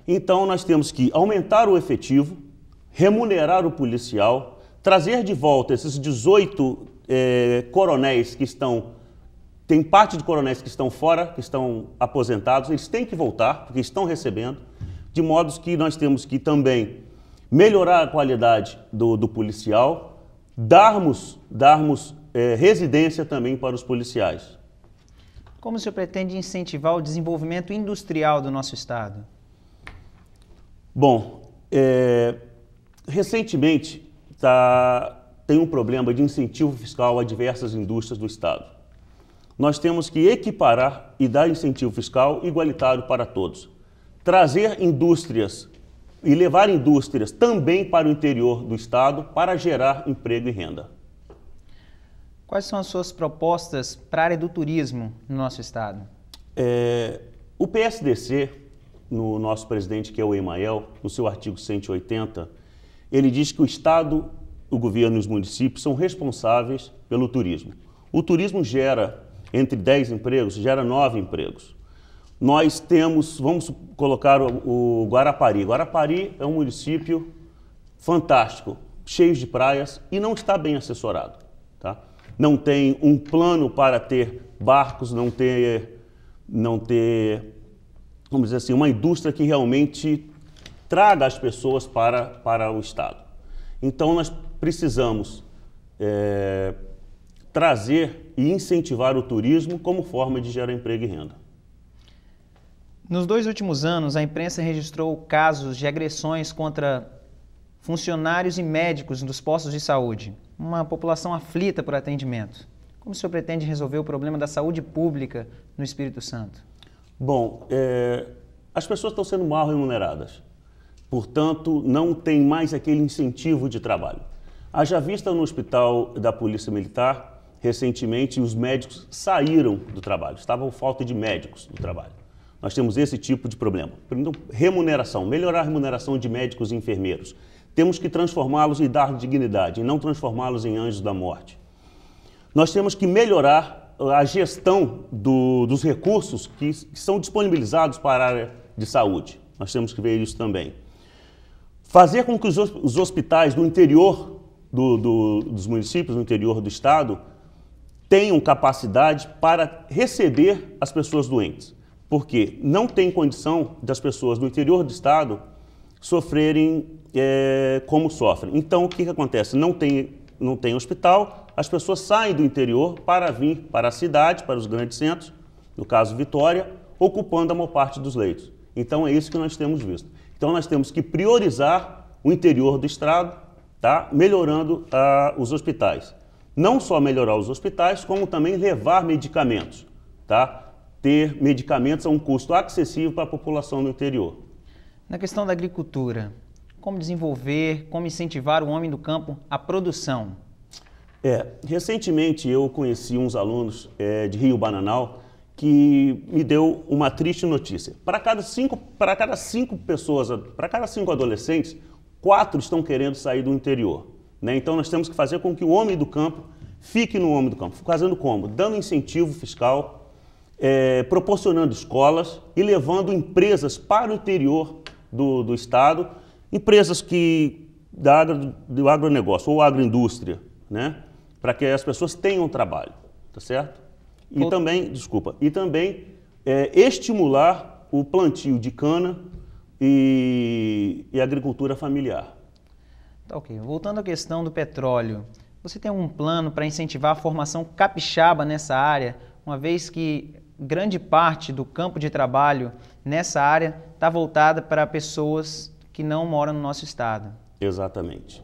Então nós temos que aumentar o efetivo, remunerar o policial, trazer de volta esses 18 coronéis que tem parte de coronéis que estão fora, que estão aposentados, eles têm que voltar, porque estão recebendo, de modo que nós temos que também melhorar a qualidade do policial, darmos residência também para os policiais. Como o senhor pretende incentivar o desenvolvimento industrial do nosso estado? Bom, recentemente tem um problema de incentivo fiscal a diversas indústrias do estado. Nós temos que equiparar e dar incentivo fiscal igualitário para todos. Trazer indústrias e levar indústrias também para o interior do estado para gerar emprego e renda. Quais são as suas propostas para a área do turismo no nosso estado? O PSDC, no nosso presidente, que é o Emael, no seu artigo 180, ele diz que o Estado, o governo e os municípios são responsáveis pelo turismo. O turismo gera, entre 10 empregos, gera 9 empregos. Nós temos, vamos colocar o Guarapari. Guarapari é um município fantástico, cheio de praias e não está bem assessorado, tá? Não tem um plano para ter barcos, não ter, vamos dizer assim, uma indústria que realmente traga as pessoas para o estado. Então nós precisamos trazer e incentivar o turismo como forma de gerar emprego e renda. Nos 2 últimos anos, a imprensa registrou casos de agressões contra funcionários e médicos dos postos de saúde, uma população aflita por atendimento. Como o senhor pretende resolver o problema da saúde pública no Espírito Santo? Bom, as pessoas estão sendo mal remuneradas, portanto, não tem mais aquele incentivo de trabalho. Haja vista no hospital da Polícia Militar, recentemente, os médicos saíram do trabalho, estavam falta de médicos no trabalho. Nós temos esse tipo de problema. Primeiro, remuneração, melhorar a remuneração de médicos e enfermeiros. Temos que transformá-los e dar dignidade, e não transformá-los em anjos da morte. Nós temos que melhorar a gestão dos recursos que são disponibilizados para a área de saúde. Nós temos que ver isso também. Fazer com que os hospitais do interior dos municípios, no interior do estado, tenham capacidade para receber as pessoas doentes. Porque não tem condição das pessoas do interior do estado sofrerem como sofrem. Então, o que acontece? Não tem hospital, as pessoas saem do interior para vir para a cidade, para os grandes centros, no caso Vitória, ocupando a maior parte dos leitos. Então, é isso que nós temos visto. Então, nós temos que priorizar o interior do estado, tá? Melhorando os hospitais. Não só melhorar os hospitais, como também levar medicamentos, tá? Ter medicamentos a um custo acessível para a população do interior. Na questão da agricultura, como desenvolver, como incentivar o homem do campo à produção? Recentemente eu conheci uns alunos de Rio Bananal que me deu uma triste notícia. Para cada cinco adolescentes, 4 estão querendo sair do interior, né? Então nós temos que fazer com que o homem do campo fique no homem do campo. Fazendo como? Dando incentivo fiscal, proporcionando escolas e levando empresas para o interior do estado, empresas do agronegócio ou agroindústria, né? Para que as pessoas tenham trabalho, tá certo? E também estimular o plantio de cana e agricultura familiar. Tá, ok. Voltando à questão do petróleo, você tem algum plano para incentivar a formação capixaba nessa área, uma vez que grande parte do campo de trabalho nessa área está voltada para pessoas que não moram no nosso estado? Exatamente.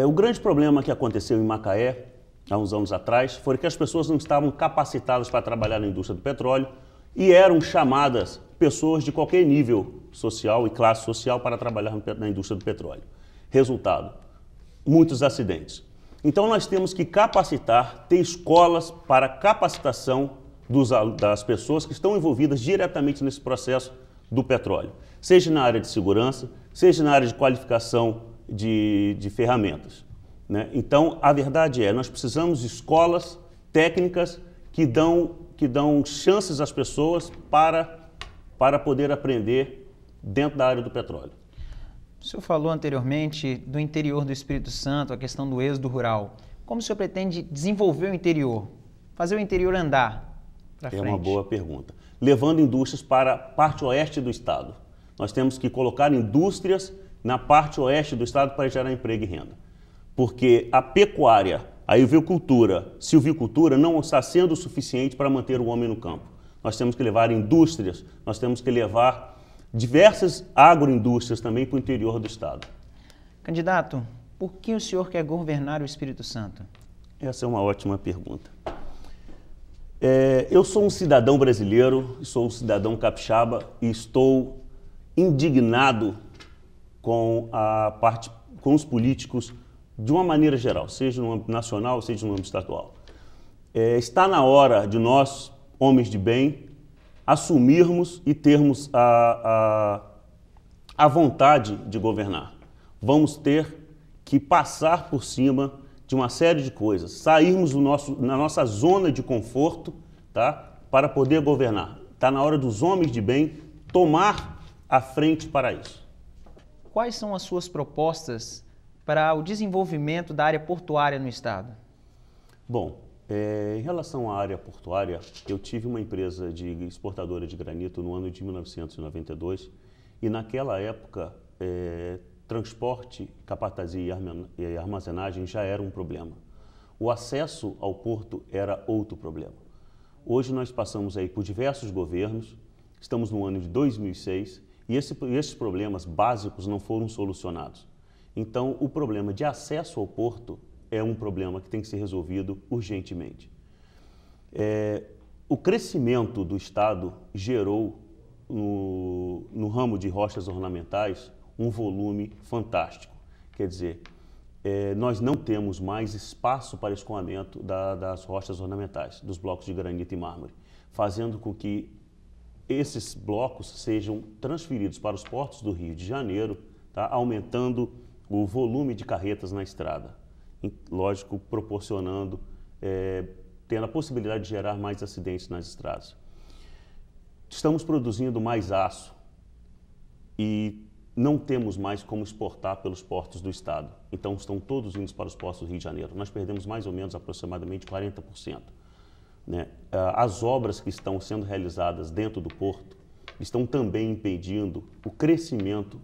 O grande problema que aconteceu em Macaé, há uns anos atrás, foi que as pessoas não estavam capacitadas para trabalhar na indústria do petróleo e eram chamadas pessoas de qualquer nível social e classe social para trabalhar na indústria do petróleo. Resultado, muitos acidentes. Então nós temos que capacitar, ter escolas para capacitação das pessoas que estão envolvidas diretamente nesse processo do petróleo, seja na área de segurança, seja na área de qualificação de ferramentas, né? Então, a verdade nós precisamos de escolas técnicas que dão chances às pessoas para poder aprender dentro da área do petróleo. O senhor falou anteriormente do interior do Espírito Santo, a questão do êxodo rural. Como o senhor pretende desenvolver o interior, fazer o interior andar para frente? É uma boa pergunta. Levando indústrias para a parte oeste do estado. Nós temos que colocar indústrias na parte oeste do estado para gerar emprego e renda. Porque a pecuária, a silvicultura não está sendo suficiente para manter o homem no campo. Nós temos que levar indústrias, nós temos que levar diversas agroindústrias também para o interior do estado. Candidato, por que o senhor quer governar o Espírito Santo? Essa é uma ótima pergunta. Eu sou um cidadão brasileiro, sou um cidadão capixaba e estou indignado com com os políticos de uma maneira geral, seja no âmbito nacional, seja no âmbito estadual. Está na hora de nós, homens de bem, assumirmos e termos a vontade de governar. Vamos ter que passar por cima de uma série de coisas, sairmos na nossa zona de conforto, tá? Para poder governar. Está na hora dos homens de bem tomar a frente para isso. Quais são as suas propostas para o desenvolvimento da área portuária no estado? Bom, em relação à área portuária, eu tive uma empresa de exportadora de granito no ano de 1992 e naquela época transporte, capatazia e armazenagem já era um problema. O acesso ao porto era outro problema. Hoje nós passamos aí por diversos governos, estamos no ano de 2006 e esses problemas básicos não foram solucionados. Então, o problema de acesso ao porto é um problema que tem que ser resolvido urgentemente. O crescimento do Estado gerou, no ramo de rochas ornamentais, um volume fantástico. Quer dizer, nós não temos mais espaço para escoamento das rochas ornamentais, dos blocos de granito e mármore, fazendo com que esses blocos sejam transferidos para os portos do Rio de Janeiro, tá? Aumentando o volume de carretas na estrada. Lógico, proporcionando, tendo a possibilidade de gerar mais acidentes nas estradas. Estamos produzindo mais aço e não temos mais como exportar pelos portos do estado. Então, estão todos indo para os portos do Rio de Janeiro. Nós perdemos mais ou menos aproximadamente 40%. Né? As obras que estão sendo realizadas dentro do porto estão também impedindo o crescimento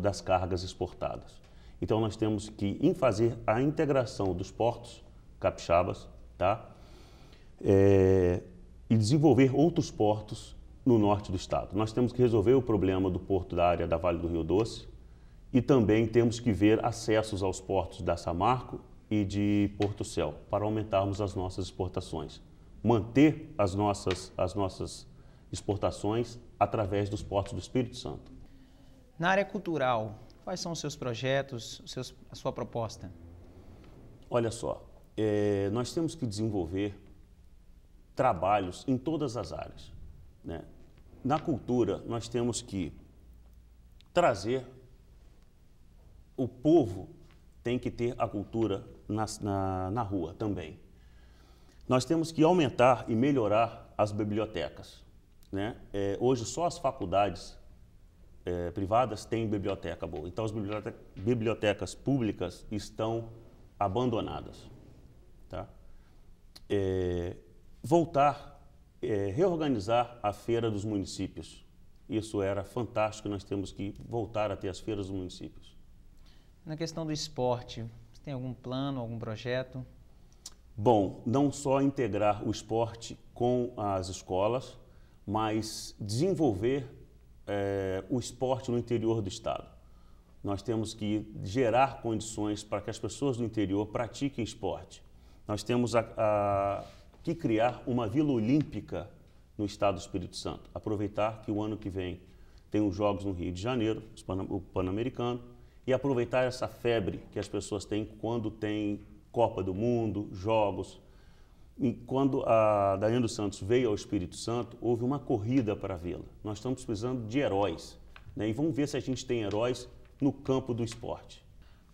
das cargas exportadas. Então, nós temos que fazer a integração dos portos capixabas, tá? E desenvolver outros portos no norte do estado. Nós temos que resolver o problema do porto da área da Vale do Rio Doce e também temos que ver acessos aos portos da Samarco e de Porto Céu para aumentarmos as nossas exportações. Manter as nossas exportações através dos portos do Espírito Santo. Na área cultural, quais são os seus projetos, a sua proposta? Olha só, nós temos que desenvolver trabalhos em todas as áreas, né? Na cultura, nós temos que trazer, o povo tem que ter a cultura na rua também. Nós temos que aumentar e melhorar as bibliotecas, né? Hoje só as faculdades privadas têm biblioteca boa, então as bibliotecas públicas estão abandonadas, tá? Reorganizar a feira dos municípios. Isso era fantástico, nós temos que voltar a ter as feiras dos municípios. Na questão do esporte, você tem algum plano, algum projeto? Bom, não só integrar o esporte com as escolas, mas desenvolver o esporte no interior do estado. Nós temos que gerar condições para que as pessoas do interior pratiquem esporte. Nós temos que criar uma Vila Olímpica no estado do Espírito Santo. Aproveitar que o ano que vem tem os Jogos no Rio de Janeiro, o Pan-Americano, e aproveitar essa febre que as pessoas têm quando tem Copa do Mundo, Jogos. E quando a Daiane dos Santos veio ao Espírito Santo, houve uma corrida para a Vila. Nós estamos precisando de heróis, né? E vamos ver se a gente tem heróis no campo do esporte.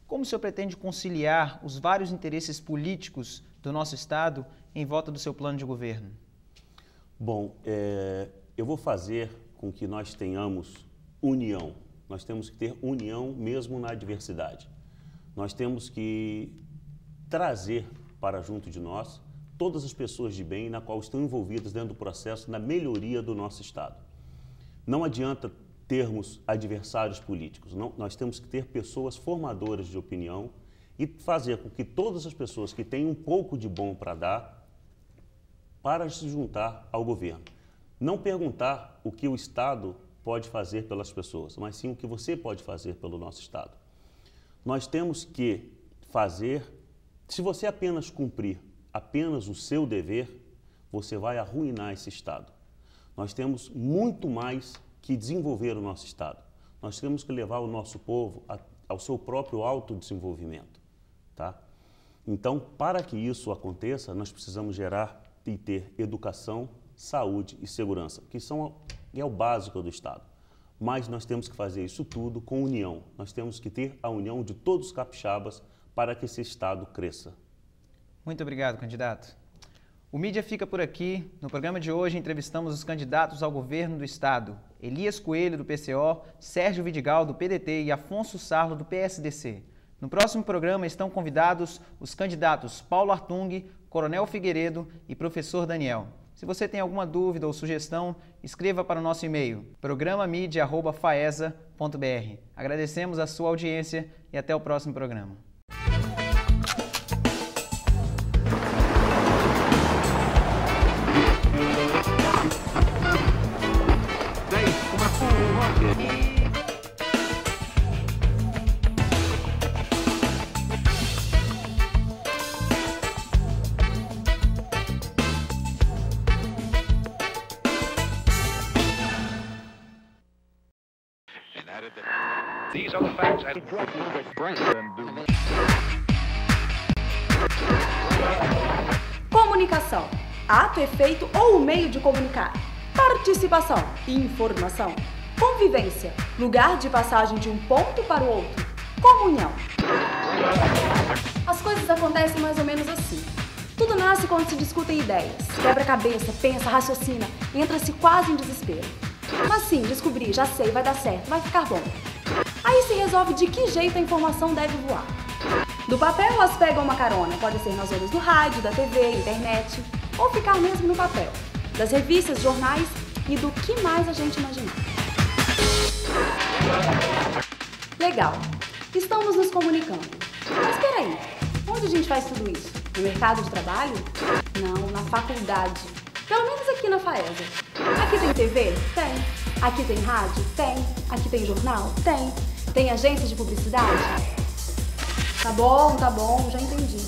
Como o senhor pretende conciliar os vários interesses políticos do nosso estado em volta do seu plano de governo? Bom, eu vou fazer com que nós tenhamos união. Nós temos que ter união mesmo na adversidade. Nós temos que trazer para junto de nós todas as pessoas de bem na qual estão envolvidas dentro do processo na melhoria do nosso estado. Não adianta termos adversários políticos, não, nós temos que ter pessoas formadoras de opinião e fazer com que todas as pessoas que têm um pouco de bom para dar, para se juntar ao governo. Não perguntar o que o Estado pode fazer pelas pessoas, mas sim o que você pode fazer pelo nosso Estado. Nós temos que fazer, se você apenas cumprir apenas o seu dever, você vai arruinar esse Estado. Nós temos muito mais que desenvolver o nosso Estado. Nós temos que levar o nosso povo ao seu próprio autodesenvolvimento, tá? Então, para que isso aconteça, nós precisamos gerar e ter educação, saúde e segurança, que é o básico do Estado. Mas nós temos que fazer isso tudo com união. Nós temos que ter a união de todos os capixabas para que esse Estado cresça. Muito obrigado, candidato. O Mídia fica por aqui. No programa de hoje, entrevistamos os candidatos ao governo do Estado: Elias Coelho, do PCO, Sérgio Vidigal, do PDT e Afonso Sarlo, do PSDC. No próximo programa estão convidados os candidatos Paulo Artung, Coronel Figueiredo e Professor Daniel. Se você tem alguma dúvida ou sugestão, escreva para o nosso e-mail, programamedia@faesa.br. Agradecemos a sua audiência e até o próximo programa. Comunicação, ato, efeito ou meio de comunicar. Participação, informação. Convivência, lugar de passagem de um ponto para o outro. Comunhão. As coisas acontecem mais ou menos assim. Tudo nasce quando se discutem ideias. Quebra a cabeça, pensa, raciocina, entra-se quase em desespero. Mas sim, descobri, já sei, vai dar certo, vai ficar bom. Aí se resolve de que jeito a informação deve voar. Do papel elas pegam uma carona, pode ser nas ondas do rádio, da TV, internet, ou ficar mesmo no papel, das revistas, jornais e do que mais a gente imaginar. Legal, estamos nos comunicando. Mas peraí, onde a gente faz tudo isso? No mercado de trabalho? Não, na faculdade. Pelo menos aqui na FAESA. Aqui tem TV? Tem. Aqui tem rádio? Tem. Aqui tem jornal? Tem. Tem agência de publicidade? Tá bom, já entendi.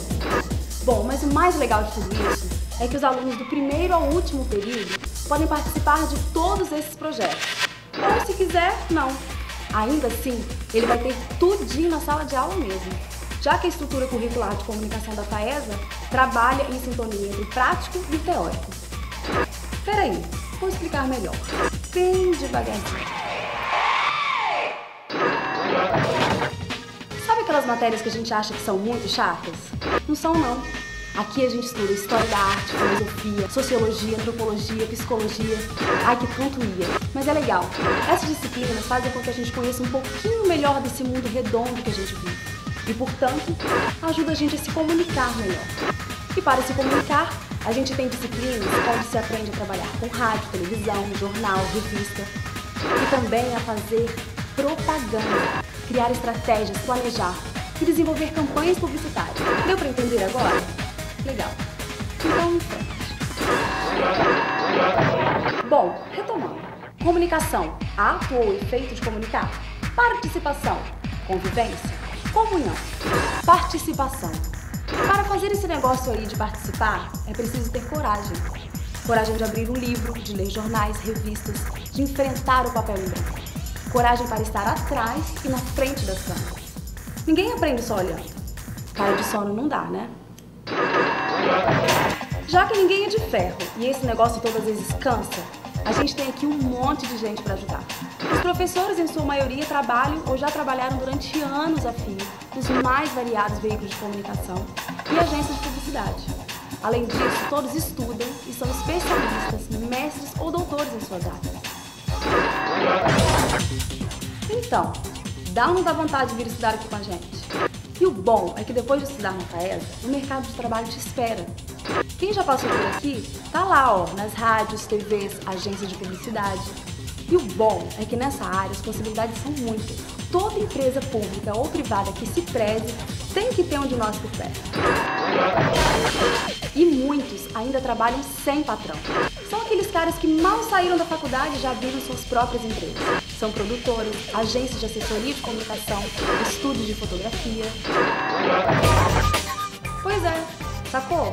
Bom, mas o mais legal de tudo isso é que os alunos do primeiro ao último período podem participar de todos esses projetos. Ou se quiser, não. Ainda assim, ele vai ter tudinho na sala de aula mesmo, já que a estrutura curricular de comunicação da FAESA trabalha em sintonia entre o prático e o teórico. Peraí, vou explicar melhor, bem devagarzinho. Sabe aquelas matérias que a gente acha que são muito chatas? Não são, não. Aqui a gente estuda história da arte, filosofia, sociologia, antropologia, psicologia. Ai, que ponto ia. Mas é legal. Essas disciplinas fazem com que a gente conheça um pouquinho melhor desse mundo redondo que a gente vive. E, portanto, ajuda a gente a se comunicar melhor. E para se comunicar, a gente tem disciplinas onde se aprende a trabalhar com rádio, televisão, jornal, revista. E também a fazer propaganda, criar estratégias, planejar e desenvolver campanhas publicitárias. Deu para entender agora? Legal. Então, em frente. Bom, retomando. Comunicação, ato ou efeito de comunicar. Participação, convivência, comunhão. Participação. Para fazer esse negócio aí de participar, é preciso ter coragem. Coragem de abrir um livro, de ler jornais, revistas, de enfrentar o papel em branco. Coragem para estar atrás e na frente das câmeras. Ninguém aprende só olhando. Cara de sono não dá, né? Já que ninguém é de ferro e esse negócio todas as vezes cansa, a gente tem aqui um monte de gente para ajudar. Os professores, em sua maioria, trabalham ou já trabalharam durante anos a fio nos mais variados veículos de comunicação e agências de publicidade. Além disso, todos estudam e são especialistas, mestres ou doutores em suas áreas. Então, dá ou não dá vontade de vir estudar aqui com a gente? E o bom é que depois de estudar na FAESA, o mercado de trabalho te espera. Quem já passou por aqui, tá lá, ó, nas rádios, TVs, agências de publicidade. E o bom é que nessa área as possibilidades são muitas. Toda empresa pública ou privada que se preze tem que ter um de nós por perto. E muitos ainda trabalham sem patrão. São aqueles caras que mal saíram da faculdade e já abriram suas próprias empresas. São produtores, agências de assessoria de comunicação, estúdios de fotografia. Pois é, sacou?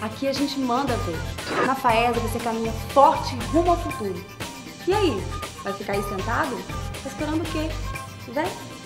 Aqui a gente manda ver. Na FAESA você caminha forte rumo ao futuro. E aí, vai ficar aí sentado? Tá esperando o quê? Vem!